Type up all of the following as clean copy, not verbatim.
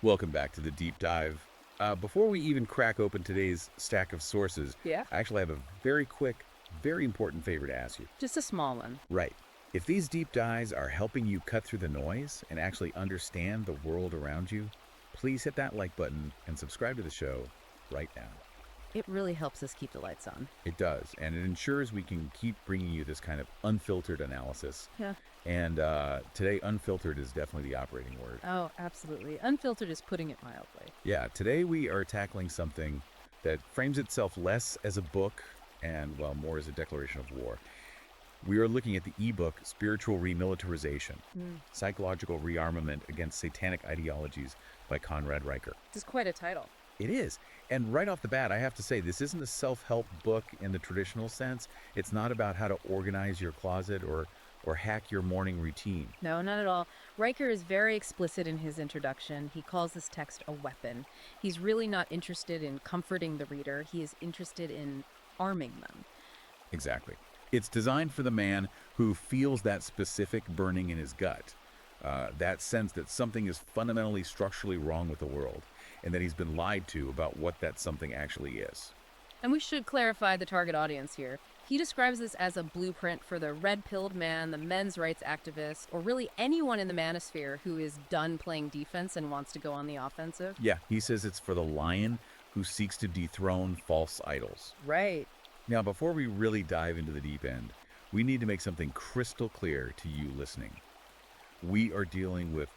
Welcome back to the deep dive. Before we even crack open today's stack of sources, Yeah. I actually have a very quick, very important favor to ask you. Just a small one. Right. If these deep dives are helping you cut through the noise and actually understand the world around you, please hit that like button and subscribe to the show right now. It really helps us keep the lights on. It does, and it ensures we can keep bringing you this kind of unfiltered analysis. Yeah. And today, unfiltered is definitely the operating word. Oh, absolutely. Unfiltered is putting it mildly. Yeah, today we are tackling something that frames itself less as a book and, well, more as a declaration of war. We are looking at the ebook Spiritual Remilitarization, Psychological Rearmament Against Satanic Ideologies by Conrad Riker. This is quite a title. It is. And right off the bat, I have to say, this isn't a self-help book in the traditional sense. It's not about how to organize your closet or hack your morning routine. No, not at all. Riker is very explicit in his introduction. He calls this text a weapon. He's really not interested in comforting the reader. He is interested in arming them. Exactly. It's designed for the man who feels that specific burning in his gut, that sense that something is fundamentally structurally wrong with the world, and that he's been lied to about what that something actually is. And we should clarify the target audience here. He describes this as a blueprint for the red-pilled man, the men's rights activist, or really anyone in the manosphere who is done playing defense and wants to go on the offensive. Yeah, he says it's for the lion who seeks to dethrone false idols. Right. Now, before we really dive into the deep end, we need to make something crystal clear to you listening. We are dealing with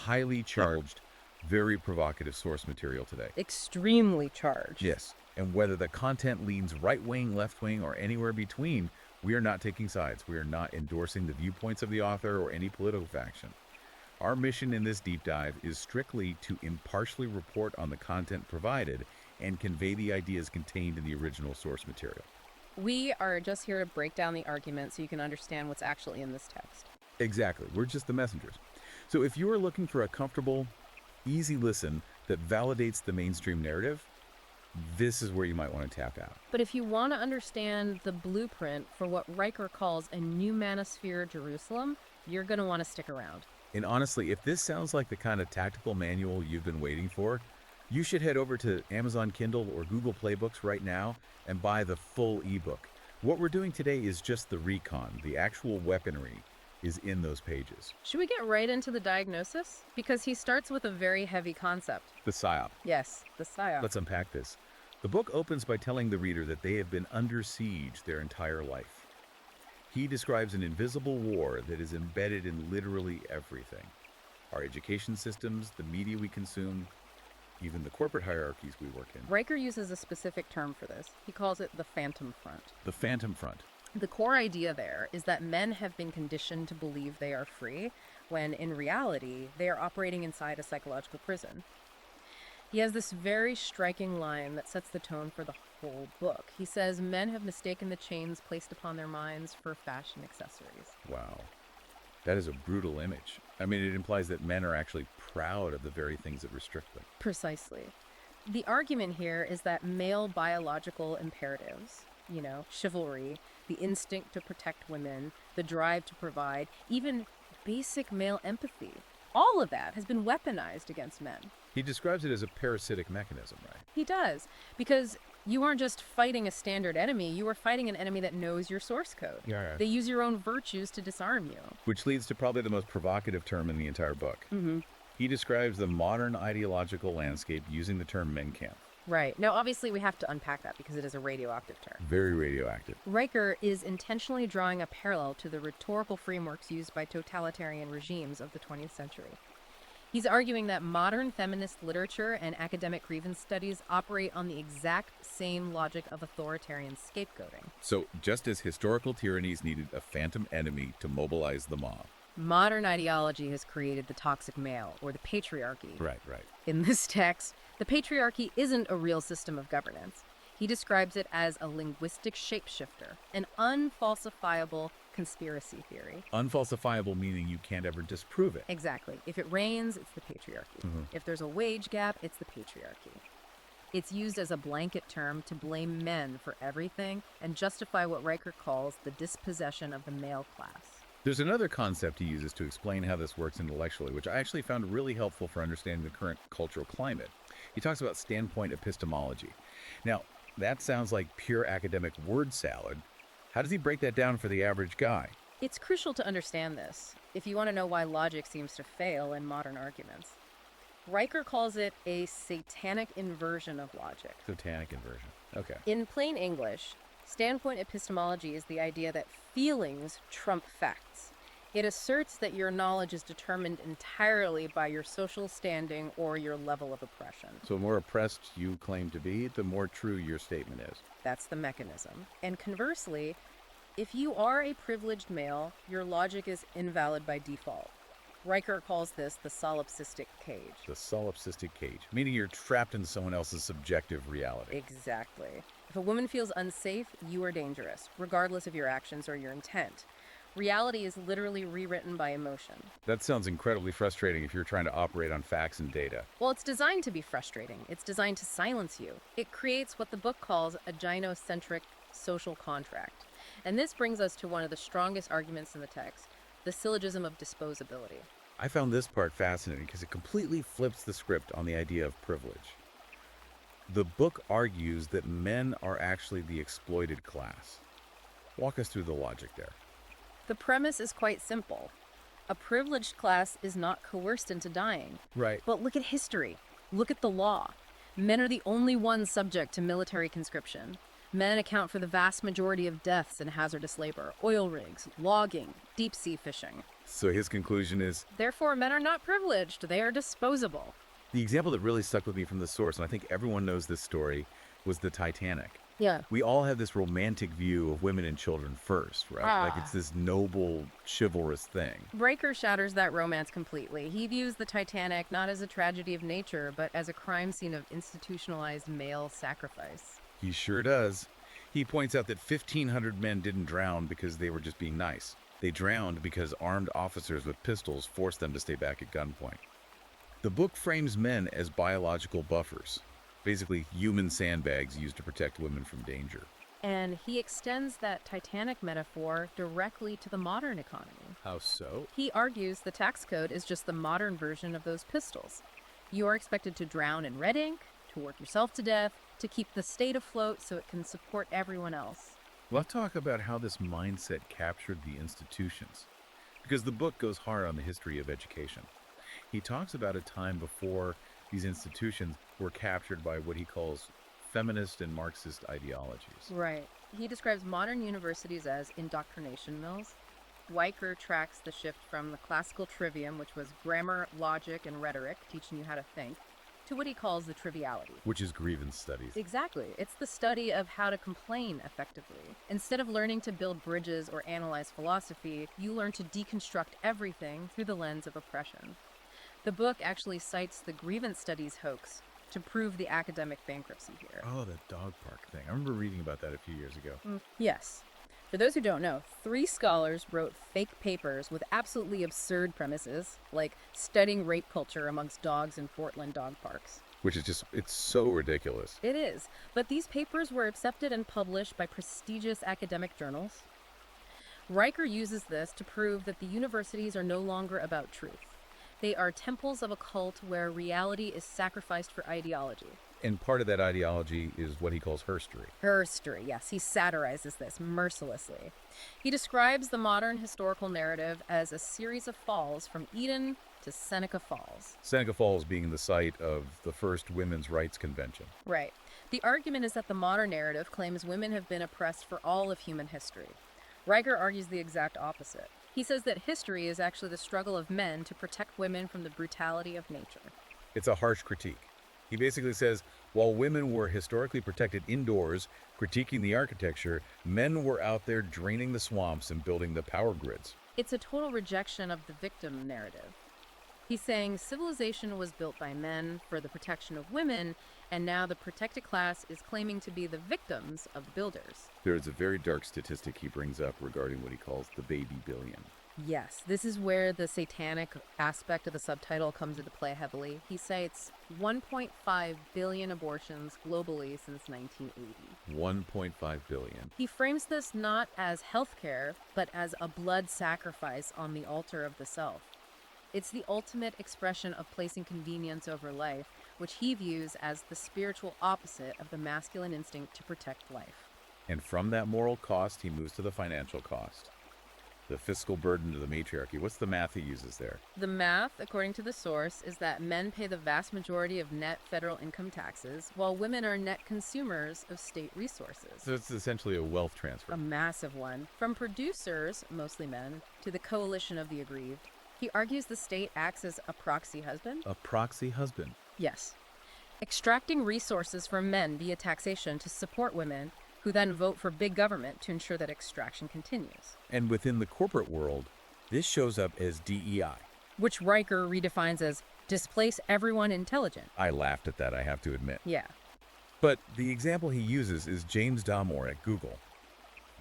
highly charged, very provocative source material today. Extremely charged. Yes, and whether the content leans right-wing, left-wing, or anywhere between, we are not taking sides. We are not endorsing the viewpoints of the author or any political faction. Our mission in this deep dive is strictly to impartially report on the content provided and convey the ideas contained in the original source material. We are just here to break down the argument so you can understand what's actually in this text. Exactly. We're just the messengers. So if you are looking for a comfortable, easy listen that validates the mainstream narrative, this is where you might want to tap out. But if you want to understand the blueprint for what Riker calls a new manosphere Jerusalem, you're going to want to stick around. And honestly, if this sounds like the kind of tactical manual you've been waiting for, you should head over to Amazon Kindle or Google Play Books right now and buy the full ebook. What we're doing today is just the recon. The actual weaponry is in those pages. Should we get right into the diagnosis? Because he starts with a very heavy concept. The PSYOP. Yes, the PSYOP. Let's unpack this. The book opens by telling the reader that they have been under siege their entire life. He describes an invisible war that is embedded in literally everything. Our education systems, the media we consume, even the corporate hierarchies we work in. Riker uses a specific term for this. He calls it the phantom front. The phantom front. The core idea there is that men have been conditioned to believe they are free, when in reality, they are operating inside a psychological prison. He has this very striking line that sets the tone for the whole book. He says, men have mistaken the chains placed upon their minds for fashion accessories. Wow. That is a brutal image. I mean, it implies that men are actually proud of the very things that restrict them. Precisely. The argument here is that male biological imperatives, chivalry, the instinct to protect women, the drive to provide, even basic male empathy, all of that has been weaponized against men. He describes it as a parasitic mechanism, right? He does, because you aren't just fighting a standard enemy, you are fighting an enemy that knows your source code. Yeah. They use your own virtues to disarm you. Which leads to probably the most provocative term in the entire book. He describes the modern ideological landscape using the term men camp. Right. Now, obviously, we have to unpack that because it is a radioactive term. Very radioactive. Riker is intentionally drawing a parallel to the rhetorical frameworks used by totalitarian regimes of the 20th century. He's arguing that modern feminist literature and academic grievance studies operate on the exact same logic of authoritarian scapegoating. So, just as historical tyrannies needed a phantom enemy to mobilize the mob. Modern ideology has created the toxic male, or the patriarchy. Right. In this text, the patriarchy isn't a real system of governance. He describes it as a linguistic shapeshifter, an unfalsifiable conspiracy theory. Unfalsifiable meaning you can't ever disprove it. Exactly. If it rains, it's the patriarchy. If there's a wage gap, it's the patriarchy. It's used as a blanket term to blame men for everything and justify what Riker calls the dispossession of the male class. There's another concept he uses to explain how this works intellectually, which I actually found really helpful for understanding the current cultural climate. He talks about standpoint epistemology. Now, that sounds like pure academic word salad. How does he break that down for the average guy? It's crucial to understand this if you want to know why logic seems to fail in modern arguments. Riker calls it a satanic inversion of logic. Satanic inversion. Okay. In plain English, standpoint epistemology is the idea that feelings trump facts. It asserts that your knowledge is determined entirely by your social standing or your level of oppression. So the more oppressed you claim to be, the more true your statement is. That's the mechanism. And conversely, if you are a privileged male, your logic is invalid by default. Riker calls this the solipsistic cage. The solipsistic cage, meaning you're trapped in someone else's subjective reality. Exactly. If a woman feels unsafe, you are dangerous, regardless of your actions or your intent. Reality is literally rewritten by emotion. That sounds incredibly frustrating if you're trying to operate on facts and data. Well, it's designed to be frustrating. It's designed to silence you. It creates what the book calls a gynocentric social contract. And this brings us to one of the strongest arguments in the text, the syllogism of disposability. I found this part fascinating because it completely flips the script on the idea of privilege. The book argues that men are actually the exploited class. Walk us through the logic there. The premise is quite simple. A privileged class is not coerced into dying. Right. But look at history. Look at the law. Men are the only ones subject to military conscription. Men account for the vast majority of deaths in hazardous labor, oil rigs, logging, deep-sea fishing. So his conclusion is, Therefore, men are not privileged. They are disposable. the example that really stuck with me from the source, and I think everyone knows this story, was the Titanic. Yeah. We all have this romantic view of women and children first, right? Like it's this noble, chivalrous thing. Riker shatters that romance completely. He views the Titanic not as a tragedy of nature, but as a crime scene of institutionalized male sacrifice. He sure does. He points out that 1,500 men didn't drown because they were just being nice. They drowned because armed officers with pistols forced them to stay back at gunpoint. The book frames men as biological buffers, basically human sandbags used to protect women from danger. And he extends that Titanic metaphor directly to the modern economy. How so? He argues the tax code is just the modern version of those pistols. You are expected to drown in red ink, to work yourself to death, to keep the state afloat so it can support everyone else. Let's talk about how this mindset captured the institutions, because the book goes hard on the history of education. He talks about a time before these institutions were captured by what he calls feminist and Marxist ideologies. Right. He describes modern universities as indoctrination mills. Riker tracks the shift from the classical trivium, which was grammar, logic, and rhetoric, teaching you how to think, to what he calls the triviality. Which is grievance studies. Exactly. It's the study of how to complain effectively. Instead of learning to build bridges or analyze philosophy, you learn to deconstruct everything through the lens of oppression. The book actually cites the grievance studies hoax to prove the academic bankruptcy here. Oh, the dog park thing. I remember reading about that a few years ago. Yes. For those who don't know, 3 scholars wrote fake papers with absolutely absurd premises, like studying rape culture amongst dogs in Portland dog parks. Which is just, it's so ridiculous. It is. But these papers were accepted and published by prestigious academic journals. Riker uses this to prove that the universities are no longer about truth. They are temples of a cult where reality is sacrificed for ideology. And part of that ideology is what he calls herstory. Herstory, yes, he satirizes this mercilessly. He describes the modern historical narrative as a series of falls from Eden to Seneca Falls. Seneca Falls being the site of the first women's rights convention. Right. The argument is that the modern narrative claims women have been oppressed for all of human history. Riker argues the exact opposite. He says that history is actually the struggle of men to protect women from the brutality of nature. It's a harsh critique. He basically says, while women were historically protected indoors, critiquing the architecture, men were out there draining the swamps and building the power grids. It's a total rejection of the victim narrative. He's saying civilization was built by men for the protection of women, and now the protected class is claiming to be the victims of the builders. There is a very dark statistic he brings up regarding what he calls the baby billion. Yes, this is where the satanic aspect of the subtitle comes into play heavily. He cites 1.5 billion abortions globally since 1980. 1.5 billion. He frames this not as healthcare, but as a blood sacrifice on the altar of the self. It's the ultimate expression of placing convenience over life, which he views as the spiritual opposite of the masculine instinct to protect life. And from that moral cost, he moves to the financial cost. The fiscal burden of the matriarchy. What's the math he uses there? The math, according to the source, is that men pay the vast majority of net federal income taxes, while women are net consumers of state resources. So it's essentially a wealth transfer. A massive one. From producers, mostly men, to the coalition of the aggrieved. He argues the state acts as a proxy husband. A proxy husband. Yes. Extracting resources from men via taxation to support women, who then vote for big government to ensure that extraction continues. And within the corporate world, this shows up as DEI. Which Riker redefines as displace everyone intelligent. I laughed at that, I have to admit. Yeah. But the example he uses is James Damore at Google.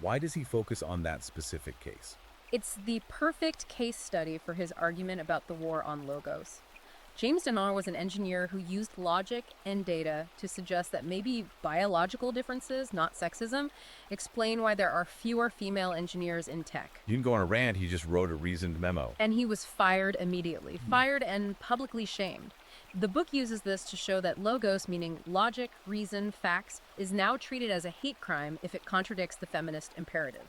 Why does he focus on that specific case? It's the perfect case study for his argument about the war on logos. James Damore was an engineer who used logic and data to suggest that maybe biological differences, not sexism, explain why there are fewer female engineers in tech. You didn't go on a rant, he just wrote a reasoned memo. And he was fired immediately, fired and publicly shamed. The book uses this to show that logos, meaning logic, reason, facts, is now treated as a hate crime if it contradicts the feminist imperative.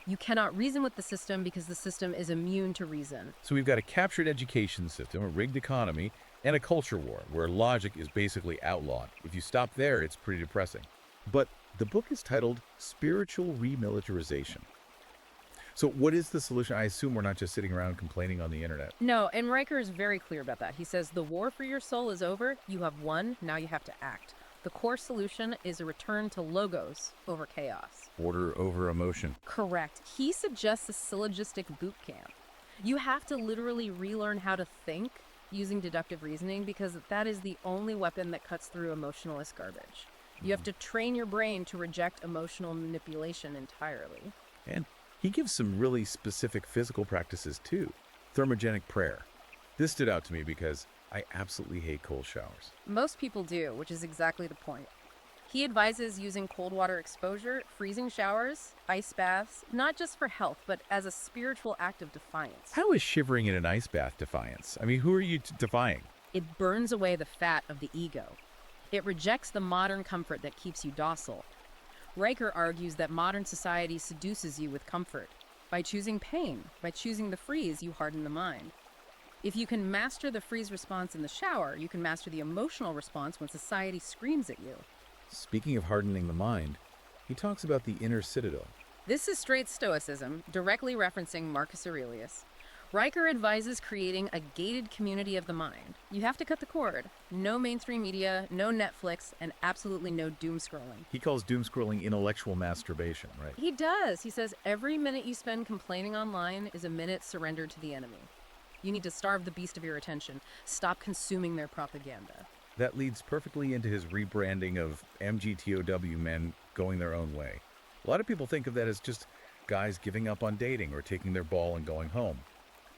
You cannot reason with the system because the system is immune to reason. So we've got a captured education system, a rigged economy, and a culture war where logic is basically outlawed. If you stop there, it's pretty depressing. But the book is titled Spiritual Remilitarization. So what is the solution? I assume we're not just sitting around complaining on the internet. No, and Riker is very clear about that. He says, the war for your soul is over. You have won. Now you have to act. The core solution is a return to logos over chaos. Order over emotion. Correct. He suggests a syllogistic boot camp. You have to literally relearn how to think using deductive reasoning because that is the only weapon that cuts through emotionalist garbage. You have to train your brain to reject emotional manipulation entirely. And he gives some really specific physical practices too. Thermogenic prayer. This stood out to me because I absolutely hate cold showers. Most people do, which is exactly the point. He advises using cold water exposure, freezing showers, ice baths, not just for health, but as a spiritual act of defiance. How is shivering in an ice bath defiance? I mean, who are you defying? It burns away the fat of the ego. It rejects the modern comfort that keeps you docile. Riker argues that modern society seduces you with comfort. By choosing pain, by choosing the freeze, you harden the mind. If you can master the freeze response in the shower, you can master the emotional response when society screams at you. Speaking of hardening the mind, he talks about the inner citadel. This is straight stoicism, directly referencing Marcus Aurelius. Riker advises creating a gated community of the mind. You have to cut the cord. No mainstream media, no Netflix, and absolutely no doom scrolling. He calls doom scrolling intellectual masturbation, right? He does. He says every minute you spend complaining online is a minute surrendered to the enemy. You need to starve the beast of your attention. Stop consuming their propaganda. That leads perfectly into his rebranding of MGTOW men going their own way. A lot of people think of that as just guys giving up on dating or taking their ball and going home.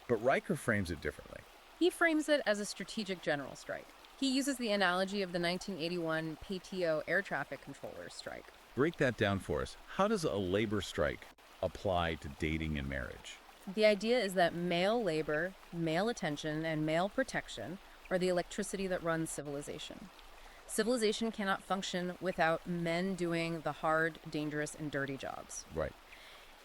But Riker frames it differently. He frames it as a strategic general strike. He uses the analogy of the 1981 PTO air traffic controllers strike. Break that down for us. How does a labor strike apply to dating and marriage? The idea is that male labor, male attention, and male protection are the electricity that runs civilization. Civilization cannot function without men doing the hard, dangerous, and dirty jobs. Right.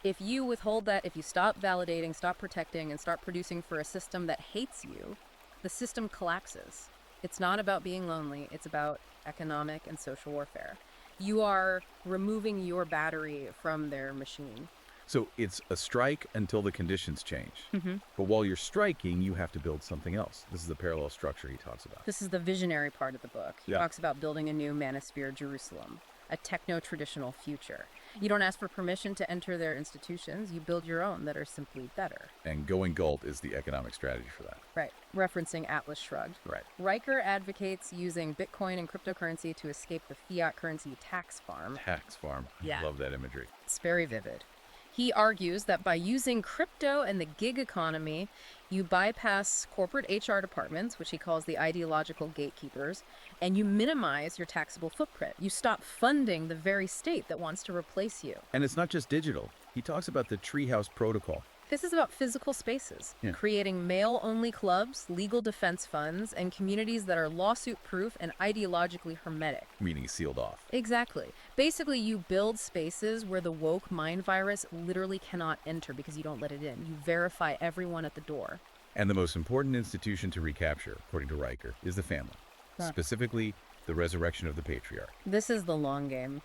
If you withhold that, if you stop validating, stop protecting, and start producing for a system that hates you, the system collapses. It's not about being lonely, it's about economic and social warfare. You are removing your battery from their machine. So it's a strike until the conditions change. Mm-hmm. But while you're striking, you have to build something else. This is the parallel structure he talks about. This is the visionary part of the book. He talks about building a new manosphere Jerusalem, a techno-traditional future. You don't ask for permission to enter their institutions. You build your own that are simply better. And going gold is the economic strategy for that. Right. Referencing Atlas Shrugged. Right. Riker advocates using Bitcoin and cryptocurrency to escape the fiat currency tax farm. Tax farm. Yeah. I love that imagery. It's very vivid. He argues that by using crypto and the gig economy, you bypass corporate HR departments, which he calls the ideological gatekeepers, and you minimize your taxable footprint. You stop funding the very state that wants to replace you. And it's not just digital. He talks about the treehouse protocol. This is about physical spaces, Yeah. creating male-only clubs, legal defense funds, and communities that are lawsuit-proof and ideologically hermetic. Meaning sealed off. Exactly. Basically, you build spaces where the woke mind virus literally cannot enter because you don't let it in. You verify everyone at the door. And the most important institution to recapture, according to Riker, is the family. Specifically, the resurrection of the patriarch. This is the long game.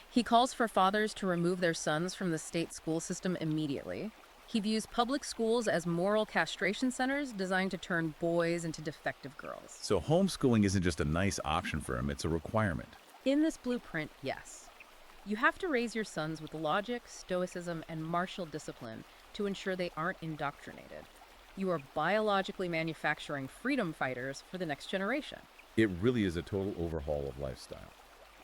He calls for fathers to remove their sons from the state school system immediately. He views public schools as moral castration centers designed to turn boys into defective girls. So homeschooling isn't just a nice option for him, it's a requirement. In this blueprint, yes. You have to raise your sons with logic, stoicism, and martial discipline to ensure they aren't indoctrinated. You are biologically manufacturing freedom fighters for the next generation. It really is a total overhaul of lifestyle.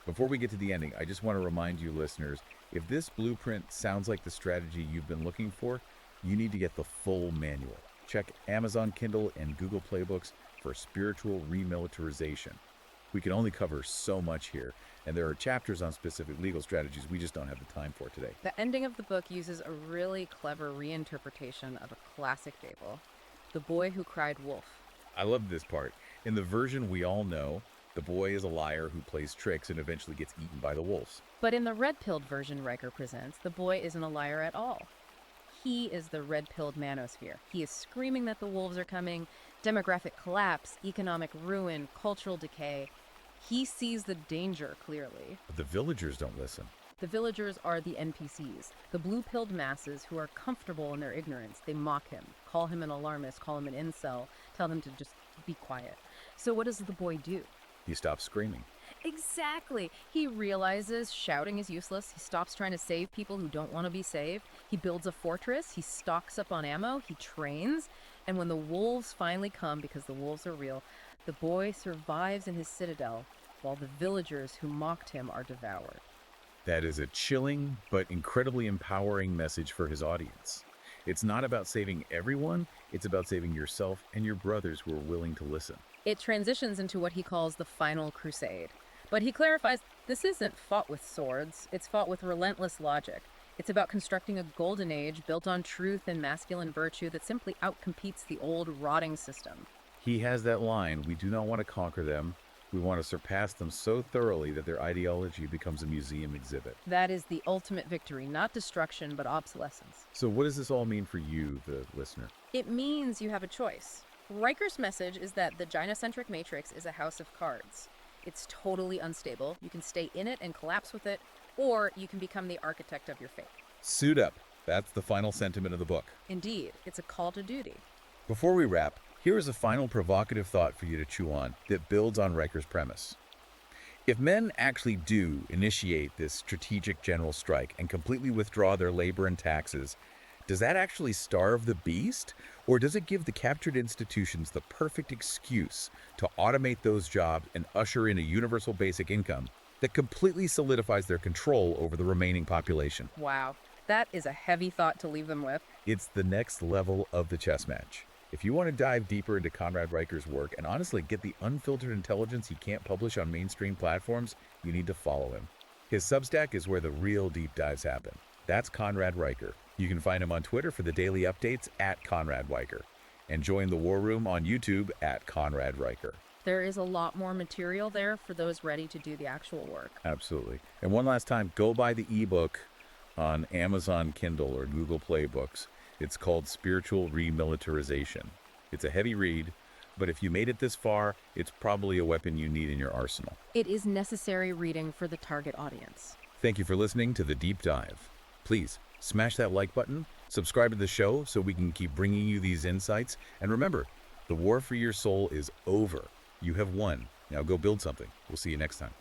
Before we get to the ending, I just want to remind you listeners, if this blueprint sounds like the strategy you've been looking for, you need to get the full manual. Check Amazon Kindle and Google Playbooks for spiritual remilitarization. We can only cover so much here, and there are chapters on specific legal strategies we just don't have the time for today. The ending of the book uses a really clever reinterpretation of a classic fable, The Boy Who Cried Wolf. I love this part. In the version we all know, the boy is a liar who plays tricks and eventually gets eaten by the wolves. But in the red-pilled version Riker presents, the boy isn't a liar at all. He is the red-pilled manosphere. He is screaming that the wolves are coming, demographic collapse, economic ruin, cultural decay. He sees the danger clearly. But the villagers don't listen. The villagers are the NPCs, the blue-pilled masses who are comfortable in their ignorance. They mock him, call him an alarmist, call him an incel, tell him to just be quiet. So what does the boy do? He stops screaming. Exactly. He realizes shouting is useless. He stops trying to save people who don't want to be saved. He builds a fortress. He stocks up on ammo. He trains. And when the wolves finally come, because the wolves are real, the boy survives in his citadel while the villagers who mocked him are devoured. That is a chilling but incredibly empowering message for his audience. It's not about saving everyone, it's about saving yourself and your brothers who are willing to listen. It transitions into what he calls the final crusade. But he clarifies this isn't fought with swords, it's fought with relentless logic. It's about constructing a golden age built on truth and masculine virtue that simply outcompetes the old rotting system. He has that line, we do not want to conquer them, we want to surpass them so thoroughly that their ideology becomes a museum exhibit. That is the ultimate victory, not destruction, but obsolescence. So what does this all mean for you, the listener? It means you have a choice. Riker's message is that the gynocentric matrix is a house of cards. It's totally unstable. You can stay in it and collapse with it, or you can become the architect of your fate. Suit up. That's the final sentiment of the book. Indeed, it's a call to duty. Before we wrap, here is a final provocative thought for you to chew on that builds on Riker's premise. If men actually do initiate this strategic general strike and completely withdraw their labor and taxes, does that actually starve the beast? Or does it give the captured institutions the perfect excuse to automate those jobs and usher in a universal basic income that completely solidifies their control over the remaining population? Wow, that is a heavy thought to leave them with. It's the next level of the chess match. If you want to dive deeper into Conrad Riker's work and honestly get the unfiltered intelligence he can't publish on mainstream platforms, you need to follow him. His Substack is where the real deep dives happen. That's Conrad Riker. You can find him on Twitter for the daily updates at Conrad Riker. And join the War Room on YouTube at Conrad Riker. There is a lot more material there for those ready to do the actual work. Absolutely. And one last time, go buy the ebook on Amazon Kindle or Google Playbooks. It's called Spiritual Remilitarization. It's a heavy read, but if you made it this far, it's probably a weapon you need in your arsenal. It is necessary reading for the target audience. Thank you for listening to The Deep Dive. Please smash that like button, subscribe to the show so we can keep bringing you these insights. And remember, the war for your soul is over. You have won. Now go build something. We'll see you next time.